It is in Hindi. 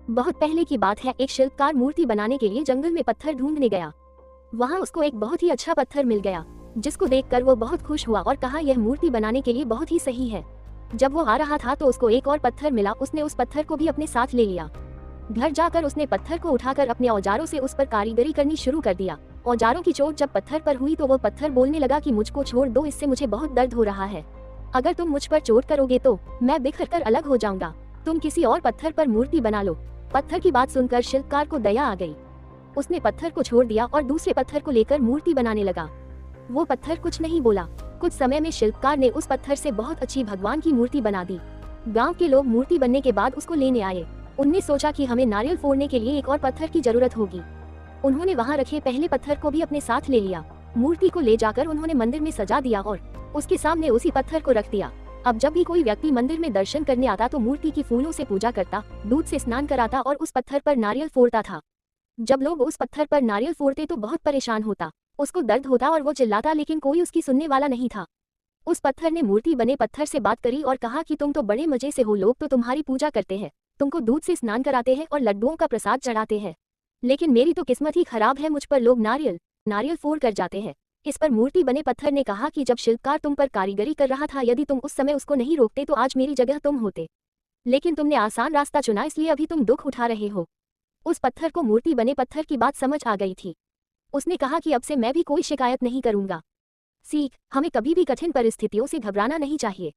बहुत पहले की बात है, एक शिल्पकार मूर्ति बनाने के लिए जंगल में पत्थर ढूंढने गया। वहाँ उसको एक बहुत ही अच्छा पत्थर मिल गया, जिसको देखकर वो बहुत खुश हुआ और कहा यह मूर्ति बनाने के लिए बहुत ही सही है। जब वो आ रहा था तो उसको एक और पत्थर मिला, उसने उस पत्थर को भी अपने साथ ले लिया। घर जाकर उसने पत्थर को उठाकर अपने औजारों से उस पर कारीगरी करनी शुरू कर दिया। औजारों की चोट जब पत्थर पर हुई तो वो पत्थर बोलने लगा कि मुझको छोड़ दो, इससे मुझे बहुत दर्द हो रहा है। अगर तुम मुझ पर चोट करोगे तो मैं बिखर कर अलग हो जाऊंगा। तुम किसी और पत्थर पर मूर्ति बना लो। पत्थर की बात सुनकर शिल्पकार को दया आ गई। उसने पत्थर को छोड़ दिया और दूसरे पत्थर को लेकर मूर्ति बनाने लगा। वो पत्थर कुछ नहीं बोला। कुछ समय में शिल्पकार ने उस पत्थर से बहुत अच्छी भगवान की मूर्ति बना दी। गांव के लोग मूर्ति बनने के बाद उसको लेने आए। उनने सोचा कि हमें नारियल फोड़ने के लिए एक और पत्थर की जरूरत होगी। उन्होंने वहां रखे पहले पत्थर को भी अपने साथ ले लिया। मूर्ति को ले जाकर उन्होंने मंदिर में सजा दिया और उसके सामने उसी पत्थर को रख दिया। अब जब भी कोई व्यक्ति मंदिर में दर्शन करने आता तो मूर्ति की फूलों से पूजा करता, दूध से स्नान कराता और उस पत्थर पर नारियल फोड़ता था। जब लोग उस पत्थर पर नारियल फोड़ते तो बहुत परेशान होता, उसको दर्द होता और वो चिल्लाता, लेकिन कोई उसकी सुनने वाला नहीं था। उस पत्थर ने मूर्ति बने पत्थर से बात करी और कहा कि तुम तो बड़े मजे से हो, लोग तो तुम्हारी पूजा करते हैं, तुमको दूध से स्नान कराते हैं और लड्डुओं का प्रसाद चढ़ाते हैं, लेकिन मेरी तो किस्मत ही खराब है, मुझ पर लोग नारियल फोड़ कर जाते हैं। इस पर मूर्ति बने पत्थर ने कहा कि जब शिल्पकार तुम पर कारीगरी कर रहा था, यदि तुम उस समय उसको नहीं रोकते तो आज मेरी जगह तुम होते, लेकिन तुमने आसान रास्ता चुना, इसलिए अभी तुम दुख उठा रहे हो। उस पत्थर को मूर्ति बने पत्थर की बात समझ आ गई थी। उसने कहा कि अब से मैं भी कोई शिकायत नहीं करूंगा। सीख, हमें कभी भी कठिन परिस्थितियों से घबराना नहीं चाहिए।